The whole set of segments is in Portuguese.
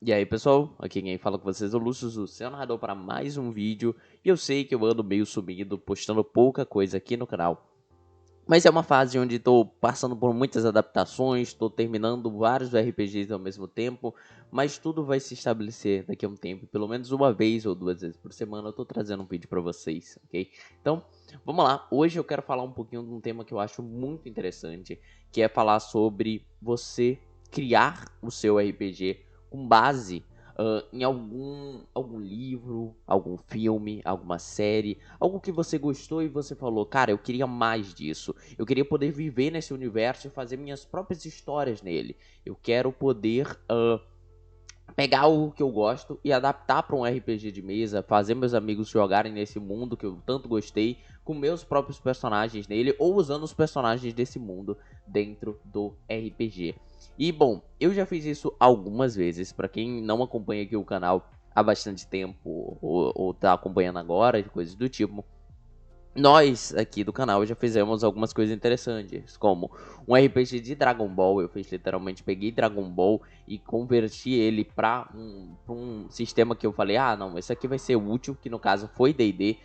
E aí pessoal, aqui quem fala com vocês é o Lúcio, o seu narrador para mais um vídeo. E eu sei que eu ando meio sumido, postando pouca coisa aqui no canal. Mas é uma fase onde estou passando por muitas adaptações, estou terminando vários RPGs ao mesmo tempo. Mas tudo vai se estabelecer daqui a um tempo, pelo menos uma vez ou duas vezes por semana eu estou trazendo um vídeo para vocês, ok? Então, vamos lá, hoje eu quero falar um pouquinho de um tema que eu acho muito interessante, que é falar sobre você criar o seu RPG com base em algum livro, algum filme, alguma série, algo que você gostou e você falou, cara, eu queria mais disso. Eu queria poder viver nesse universo e fazer minhas próprias histórias nele. Eu quero poder pegar o que eu gosto e adaptar para um RPG de mesa, fazer meus amigos jogarem nesse mundo que eu tanto gostei, com meus próprios personagens nele, ou usando os personagens desse mundo dentro do RPG. E bom, eu já fiz isso algumas vezes. Para quem não acompanha aqui o canal há bastante tempo, ou tá acompanhando agora, e coisas do tipo, nós aqui do canal já fizemos algumas coisas interessantes, como um RPG de Dragon Ball. Eu fiz literalmente, peguei Dragon Ball e converti ele pra um sistema que eu falei, ah não, esse aqui vai ser útil, que no caso foi D&D,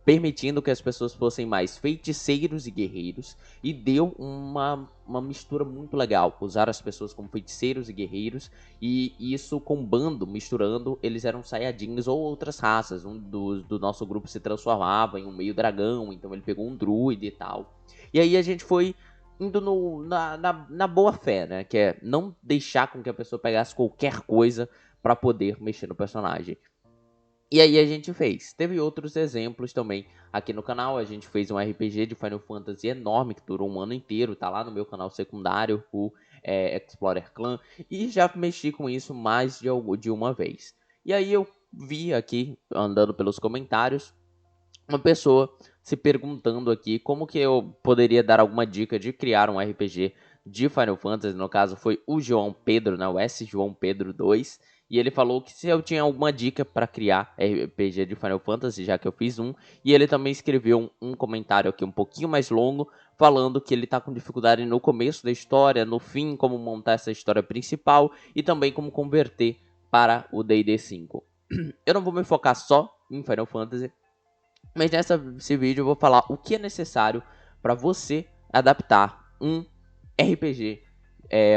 permitindo que as pessoas fossem mais feiticeiros e guerreiros, e deu uma mistura muito legal. Usar as pessoas como feiticeiros e guerreiros, e isso combando, misturando, eles eram saiyajins ou outras raças. Um do nosso grupo se transformava em um meio dragão, então ele pegou um druida e tal. E aí a gente foi indo na boa fé, né? Que é não deixar com que a pessoa pegasse qualquer coisa para poder mexer no personagem. E aí a gente fez. Teve outros exemplos também aqui no canal. A gente fez um RPG de Final Fantasy enorme que durou um ano inteiro. Tá lá no meu canal secundário, o Explorer Clan. E já mexi com isso mais de uma vez. E aí eu vi aqui, andando pelos comentários, uma pessoa se perguntando aqui como que eu poderia dar alguma dica de criar um RPG de Final Fantasy. No caso foi o João Pedro, né, o S. João Pedro 2, e ele falou que se eu tinha alguma dica para criar RPG de Final Fantasy, já que eu fiz um, e ele também escreveu um comentário aqui um pouquinho mais longo, falando que ele está com dificuldade no começo da história, no fim, como montar essa história principal, e também como converter para o D&D 5. Eu não vou me focar só em Final Fantasy, mas nesse vídeo eu vou falar o que é necessário para você adaptar um RPG,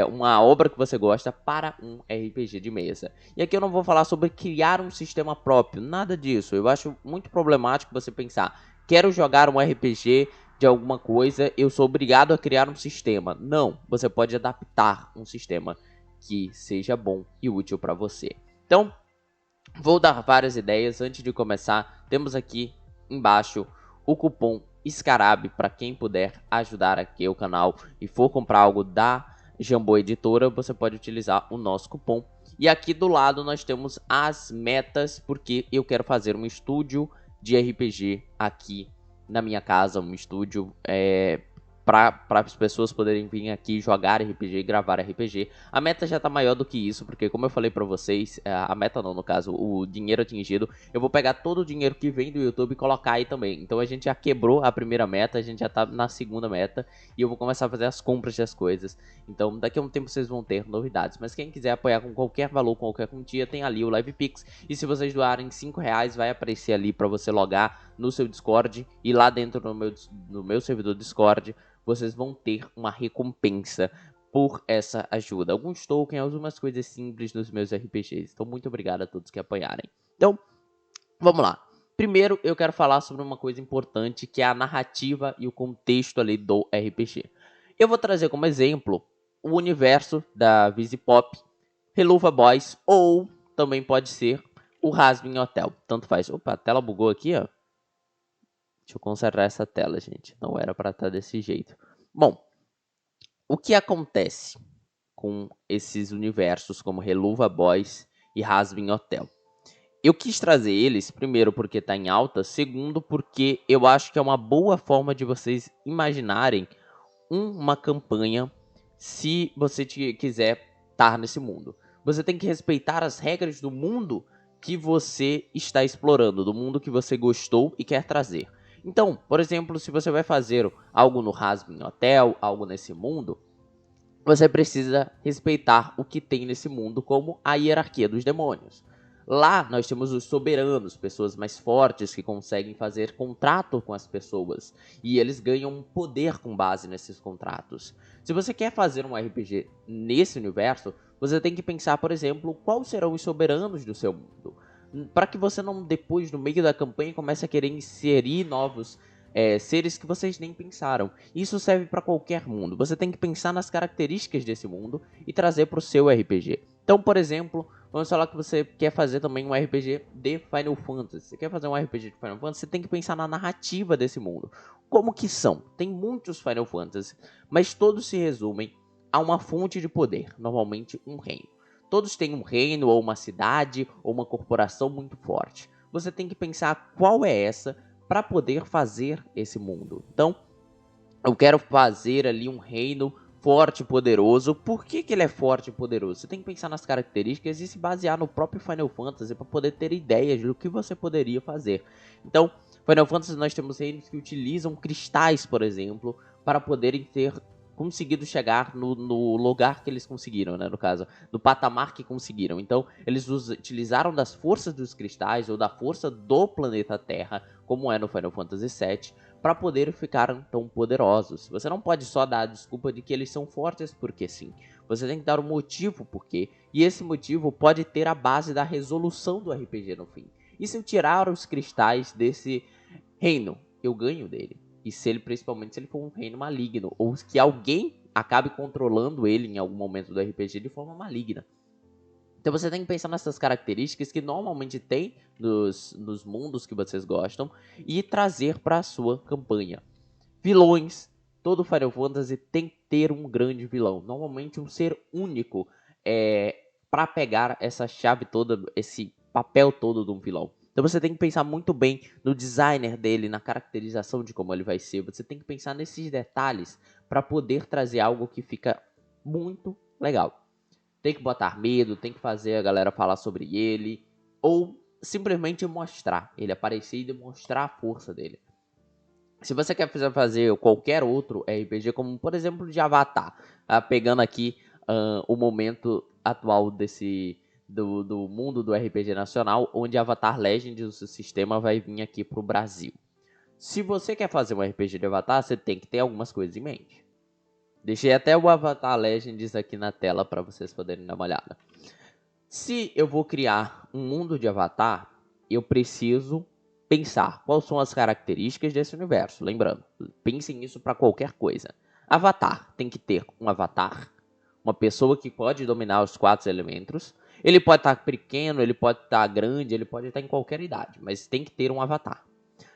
uma obra que você gosta, para um RPG de mesa. E aqui eu não vou falar sobre criar um sistema próprio, nada disso. Eu acho muito problemático você pensar, quero jogar um RPG de alguma coisa, eu sou obrigado a criar um sistema. Não, você pode adaptar um sistema que seja bom e útil para você. Então, vou dar várias ideias. Antes de começar, temos aqui embaixo o cupom SCARAB para quem puder ajudar aqui o canal e for comprar algo da Jambô Editora, você pode utilizar o nosso cupom. E aqui do lado nós temos as metas, porque eu quero fazer um estúdio de RPG aqui na minha casa, um estúdio para as pessoas poderem vir aqui jogar RPG e gravar RPG. A meta já tá maior do que isso, porque como eu falei pra vocês, a meta não, no caso, o dinheiro atingido, eu vou pegar todo o dinheiro que vem do YouTube e colocar aí também. Então a gente já quebrou a primeira meta, a gente já tá na segunda meta, e eu vou começar a fazer as compras das coisas. Então daqui a um tempo vocês vão ter novidades. Mas quem quiser apoiar com qualquer valor, com qualquer quantia, tem ali o LivePix. E se vocês doarem R$5, vai aparecer ali pra você logar no seu Discord, e lá dentro no meu servidor Discord, vocês vão ter uma recompensa por essa ajuda. Alguns tokens, algumas coisas simples nos meus RPGs. Então, muito obrigado a todos que apoiarem. Então, vamos lá. Primeiro, eu quero falar sobre uma coisa importante, que é a narrativa e o contexto ali do RPG. Eu vou trazer como exemplo o universo da Visipop, Helluva Boys, ou também pode ser o Hazbin Hotel. Tanto faz. Opa, a tela bugou aqui, ó. Deixa eu consertar essa tela, gente. Não era para estar desse jeito. Bom, o que acontece com esses universos como Helluva Boys e Hazbin Hotel? Eu quis trazer eles, primeiro porque está em alta, segundo porque eu acho que é uma boa forma de vocês imaginarem uma campanha se você quiser estar nesse mundo. Você tem que respeitar as regras do mundo que você está explorando, do mundo que você gostou e quer trazer. Então, por exemplo, se você vai fazer algo no Hazbin Hotel, algo nesse mundo, você precisa respeitar o que tem nesse mundo, como a hierarquia dos demônios. Lá nós temos os soberanos, pessoas mais fortes que conseguem fazer contrato com as pessoas e eles ganham poder com base nesses contratos. Se você quer fazer um RPG nesse universo, você tem que pensar, por exemplo, quais serão os soberanos do seu mundo, para que você não depois no meio da campanha comece a querer inserir novos seres que vocês nem pensaram. Isso serve para qualquer mundo. Você tem que pensar nas características desse mundo e trazer para o seu RPG. Então, por exemplo, vamos falar que você quer fazer também um RPG de Final Fantasy. Você quer fazer um RPG de Final Fantasy, você tem que pensar na narrativa desse mundo. Como que são? Tem muitos Final Fantasy, mas todos se resumem a uma fonte de poder, normalmente um reino. Todos têm um reino, ou uma cidade, ou uma corporação muito forte. Você tem que pensar qual é essa para poder fazer esse mundo. Então, eu quero fazer ali um reino forte e poderoso. Por que ele é forte e poderoso? Você tem que pensar nas características e se basear no próprio Final Fantasy para poder ter ideias do que você poderia fazer. Então, Final Fantasy nós temos reinos que utilizam cristais, por exemplo, para poderem ter conseguido chegar no lugar que eles conseguiram, né? No caso, no patamar que conseguiram. Então, eles utilizaram das forças dos cristais ou da força do planeta Terra, como é no Final Fantasy VII, para poder ficar tão poderosos. Você não pode só dar a desculpa de que eles são fortes porque sim. Você tem que dar um motivo porque, e esse motivo pode ter a base da resolução do RPG no fim. E se eu tirar os cristais desse reino, eu ganho dele. E se ele, principalmente se ele for um reino maligno, ou que alguém acabe controlando ele em algum momento do RPG de forma maligna. Então você tem que pensar nessas características que normalmente tem nos mundos que vocês gostam e trazer para a sua campanha. Vilões. Todo Final Fantasy tem que ter um grande vilão. Normalmente um ser único para pegar essa chave toda, esse papel todo de um vilão. Então você tem que pensar muito bem no designer dele, na caracterização de como ele vai ser. Você tem que pensar nesses detalhes para poder trazer algo que fica muito legal. Tem que botar medo, tem que fazer a galera falar sobre ele, ou simplesmente mostrar ele aparecer e demonstrar a força dele. Se você quer fazer qualquer outro RPG, como por exemplo de Avatar, pegando aqui o momento atual do mundo do RPG nacional, onde Avatar Legends, o sistema, vai vir aqui pro Brasil. Se você quer fazer um RPG de Avatar, você tem que ter algumas coisas em mente. Deixei até o Avatar Legends aqui na tela para vocês poderem dar uma olhada. Se eu vou criar um mundo de Avatar, eu preciso pensar quais são as características desse universo. Lembrando, pensem nisso para qualquer coisa. Avatar tem que ter um avatar, uma pessoa que pode dominar os 4 elementos. Ele pode estar pequeno, ele pode estar grande, ele pode estar em qualquer idade, mas tem que ter um avatar.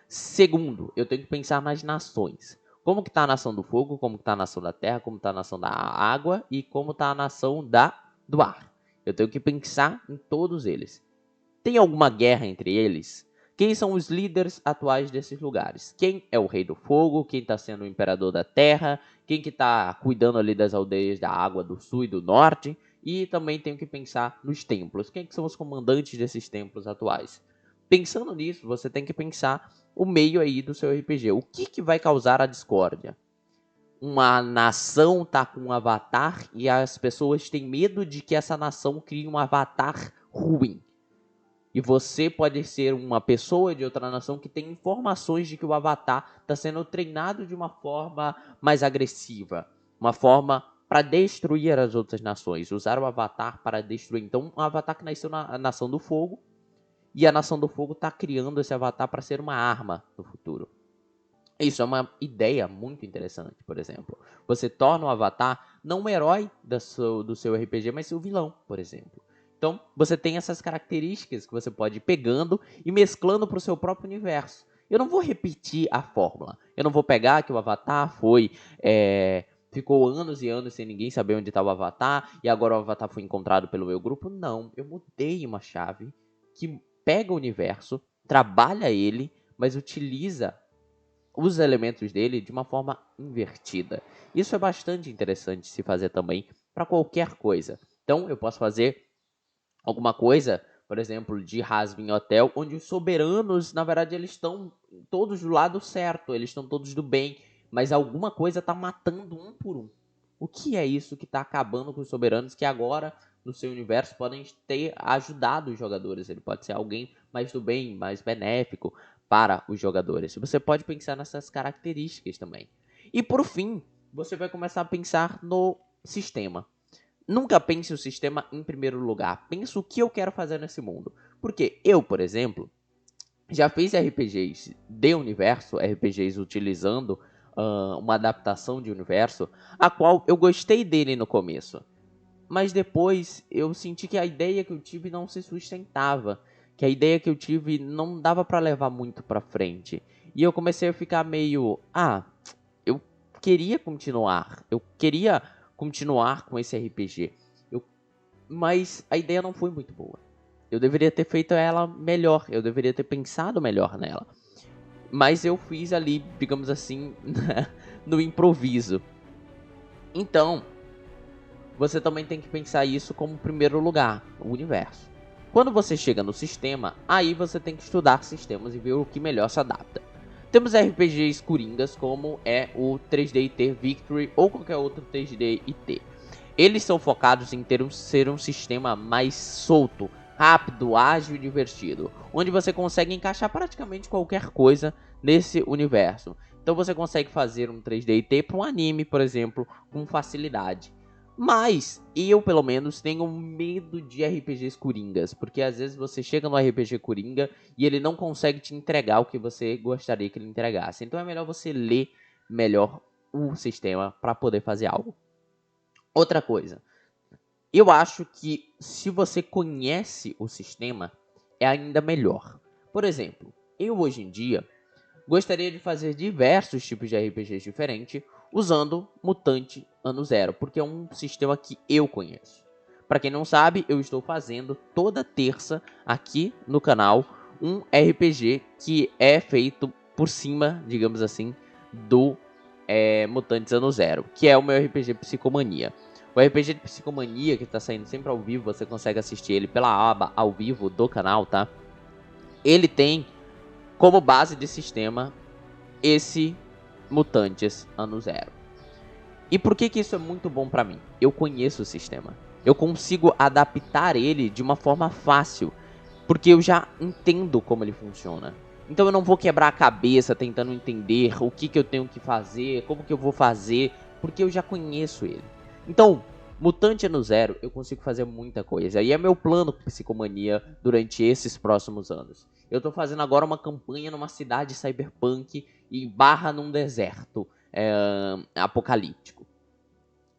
Segundo, eu tenho que pensar nas nações. Como que está a nação do fogo, como que está a nação da terra, como está a nação da água e como está a nação do ar. Eu tenho que pensar em todos eles. Tem alguma guerra entre eles? Quem são os líderes atuais desses lugares? Quem é o rei do fogo? Quem está sendo o imperador da terra? Quem que está cuidando ali das aldeias da água do sul e do norte? E também tenho que pensar nos templos. Quem que são os comandantes desses templos atuais? Pensando nisso, você tem que pensar o meio aí do seu RPG. O que vai causar a discórdia? Uma nação tá com um avatar e as pessoas têm medo de que essa nação crie um avatar ruim. E você pode ser uma pessoa de outra nação que tem informações de que o avatar está sendo treinado de uma forma mais agressiva, uma forma para destruir as outras nações, usar o avatar para destruir. Então, um avatar que nasceu na Nação do Fogo, e a Nação do Fogo está criando esse avatar para ser uma arma no futuro. Isso é uma ideia muito interessante, por exemplo. Você torna o avatar não um herói do seu RPG, mas seu vilão, por exemplo. Então, você tem essas características que você pode ir pegando e mesclando para o seu próprio universo. Eu não vou repetir a fórmula. Eu não vou pegar que o avatar ficou anos e anos sem ninguém saber onde estava o avatar e agora o avatar foi encontrado pelo meu grupo. Não, eu mudei uma chave que pega o universo, trabalha ele, mas utiliza os elementos dele de uma forma invertida. Isso é bastante interessante se fazer também para qualquer coisa. Então, eu posso fazer alguma coisa, por exemplo, de Hazbin Hotel, onde os soberanos, na verdade, eles estão todos do lado certo, eles estão todos do bem, mas alguma coisa está matando um por um. O que é isso que está acabando com os soberanos que agora no seu universo podem ter ajudado os jogadores? Ele pode ser alguém mais do bem, mais benéfico para os jogadores. Você pode pensar nessas características também. E por fim, você vai começar a pensar no sistema. Nunca pense o sistema em primeiro lugar. Pense o que eu quero fazer nesse mundo. Porque eu, por exemplo, já fiz RPGs de universo, RPGs utilizando uma adaptação de universo, a qual eu gostei dele no começo. Mas depois eu senti que a ideia que eu tive não se sustentava. Que a ideia que eu tive não dava pra levar muito pra frente. E eu comecei a ficar meio... eu queria continuar. Eu queria continuar com esse RPG. Mas a ideia não foi muito boa. Eu deveria ter feito ela melhor. Eu deveria ter pensado melhor nela. Mas eu fiz ali, digamos assim, no improviso. Então, você também tem que pensar isso como primeiro lugar, o universo. Quando você chega no sistema, aí você tem que estudar sistemas e ver o que melhor se adapta. Temos RPGs coringas, como é o 3D IT Victory ou qualquer outro 3D IT. Eles são focados em ser um sistema mais solto, rápido, ágil e divertido, onde você consegue encaixar praticamente qualquer coisa nesse universo. Então você consegue fazer um 3D IT para um anime, por exemplo, com facilidade. Mas eu, pelo menos, tenho medo de RPGs coringas, porque às vezes você chega no RPG coringa e ele não consegue te entregar o que você gostaria que ele entregasse. Então é melhor você ler melhor o sistema para poder fazer algo. Outra coisa, eu acho que se você conhece o sistema, é ainda melhor. Por exemplo, eu hoje em dia gostaria de fazer diversos tipos de RPGs diferentes usando Mutante Ano Zero, porque é um sistema que eu conheço. Para quem não sabe, eu estou fazendo toda terça aqui no canal um RPG que é feito por cima, digamos assim, do Mutantes Ano Zero, que é o meu RPG Psicomania. O RPG de Psicomania, que tá saindo sempre ao vivo, você consegue assistir ele pela aba ao vivo do canal, tá? Ele tem como base de sistema esse Mutantes Ano Zero. E por que isso é muito bom pra mim? Eu conheço o sistema. Eu consigo adaptar ele de uma forma fácil, porque eu já entendo como ele funciona. Então eu não vou quebrar a cabeça tentando entender o que eu tenho que fazer, como que eu vou fazer, porque eu já conheço ele. Então, Mutante Ano Zero, eu consigo fazer muita coisa. E é meu plano com Psicomania durante esses próximos anos. Eu tô fazendo agora uma campanha numa cidade cyberpunk e barra num deserto apocalíptico.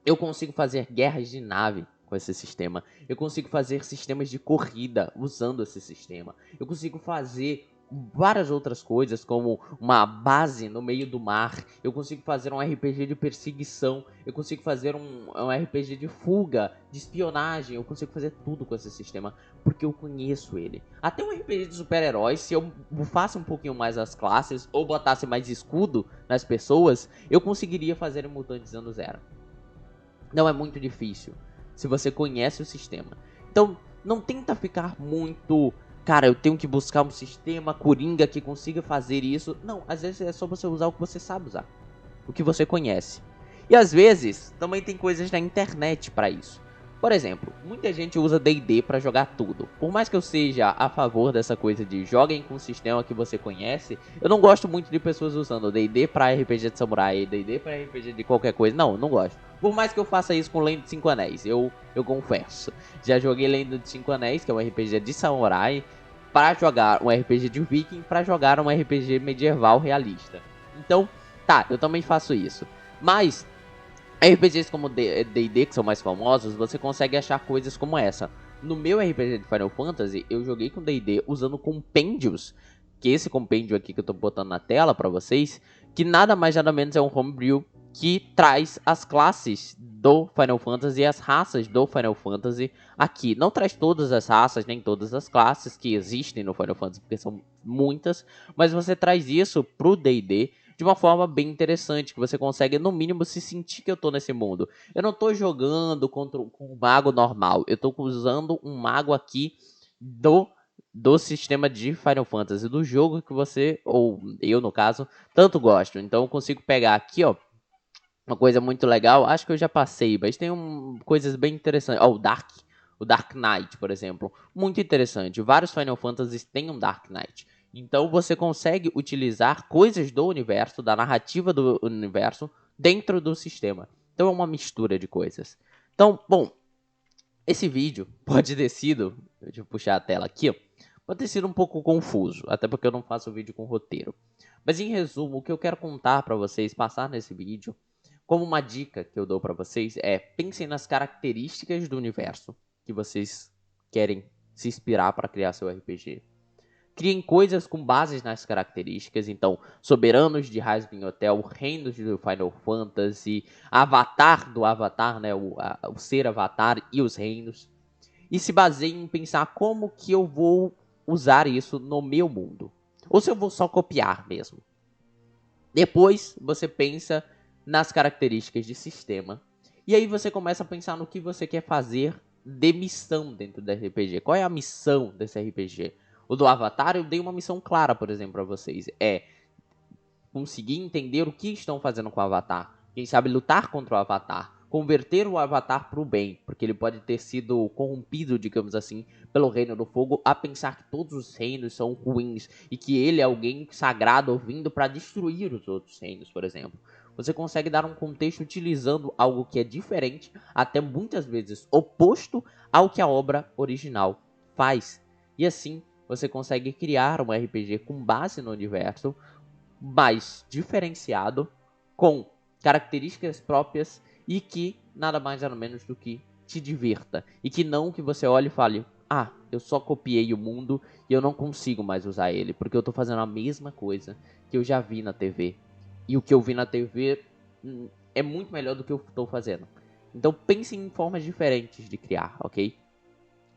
Eu consigo fazer guerras de nave com esse sistema. Eu consigo fazer sistemas de corrida usando esse sistema. Eu consigo fazer várias outras coisas, como uma base no meio do mar. Eu consigo fazer um RPG de perseguição. Eu consigo fazer um RPG de fuga, de espionagem. Eu consigo fazer tudo com esse sistema, porque eu conheço ele. Até um RPG de super-heróis, se eu bufasse um pouquinho mais as classes, ou botasse mais escudo nas pessoas, eu conseguiria fazer em Mutantes Ano Zero. Não é muito difícil, se você conhece o sistema. Então, não tenta ficar muito... Cara, eu tenho que buscar um sistema coringa que consiga fazer isso. Não, às vezes é só você usar o que você sabe usar. O que você conhece. E às vezes, também tem coisas na internet pra isso. Por exemplo, muita gente usa D&D pra jogar tudo. Por mais que eu seja a favor dessa coisa de joguem com o sistema que você conhece, eu não gosto muito de pessoas usando D&D pra RPG de samurai, D&D pra RPG de qualquer coisa. Não, não gosto. Por mais que eu faça isso com Lenda de 5 Anéis, eu confesso. Já joguei Lenda de 5 Anéis, que é um RPG de samurai, para jogar um RPG de viking, para jogar um RPG medieval realista. Então, tá, eu também faço isso. Mas RPGs como D&D, que são mais famosos, você consegue achar coisas como essa. No meu RPG de Final Fantasy, eu joguei com D&D usando compêndios, que esse compêndio aqui que eu tô botando na tela pra vocês, que nada mais nada menos é um homebrew que traz as classes do Final Fantasy e as raças do Final Fantasy aqui. Não traz todas as raças, nem todas as classes que existem no Final Fantasy, porque são muitas, mas você traz isso pro D&D de uma forma bem interessante, que você consegue, no mínimo, se sentir que eu tô nesse mundo. Eu não tô jogando com um mago normal, eu tô usando um mago aqui do sistema de Final Fantasy, do jogo que você, ou eu no caso, tanto gosto. Então eu consigo pegar aqui, ó, Uma coisa muito legal, acho que eu já passei, mas tem coisas bem interessantes. Ó, o Dark Knight, por exemplo, muito interessante. Vários Final Fantasies têm um Dark Knight. Então você consegue utilizar coisas do universo, da narrativa do universo, dentro do sistema. Então é uma mistura de coisas. Então, bom, esse vídeo pode ter sido, deixa eu puxar a tela aqui, ó, pode ter sido um pouco confuso, até porque eu não faço vídeo com roteiro. Mas em resumo, o que eu quero contar para vocês, passar nesse vídeo, como uma dica que eu dou para vocês é: pensem nas características do universo que vocês querem se inspirar para criar seu RPG. Criem coisas com bases nas características, então, soberanos de Hazbin Hotel, reinos do Final Fantasy, avatar do Avatar, né, o ser Avatar e os reinos. E se baseiem em pensar como que eu vou usar isso no meu mundo. Ou se eu vou só copiar mesmo. Depois você pensa nas características de sistema. E aí você começa a pensar no que você quer fazer de missão dentro do RPG. Qual é a missão desse RPG? O do Avatar eu dei uma missão clara, por exemplo, para vocês. É conseguir entender o que estão fazendo com o Avatar. Quem sabe lutar contra o Avatar. Converter o Avatar para o bem, porque ele pode ter sido corrompido, digamos assim, pelo Reino do Fogo, a pensar que todos os reinos são ruins e que ele é alguém sagrado vindo para destruir os outros reinos, por exemplo. Você consegue dar um contexto utilizando algo que é diferente, até muitas vezes oposto ao que a obra original faz. E assim, você consegue criar um RPG com base no universo, mais diferenciado, com características próprias e que nada mais nada menos do que te divirta. E que não que você olhe e fale: ah, eu só copiei o mundo e eu não consigo mais usar ele, porque eu tô fazendo a mesma coisa que eu já vi na TV. E o que eu vi na TV é muito melhor do que eu tô fazendo. Então pense em formas diferentes de criar, ok?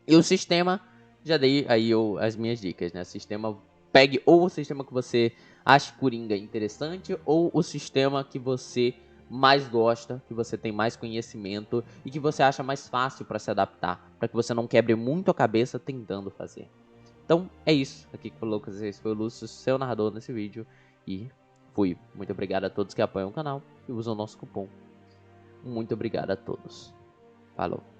E o sistema, já dei aí as minhas dicas, né? Sistema, pegue ou o sistema que você acha Coringa interessante, ou o sistema que você mais gosta, que você tem mais conhecimento e que você acha mais fácil para se adaptar, para que você não quebre muito a cabeça tentando fazer. Então é isso. Aqui que falou com vocês foi o Lúcio, seu narrador nesse vídeo, e fui. Muito obrigado a todos que apoiam o canal e usam o nosso cupom. Muito obrigado a todos. Falou.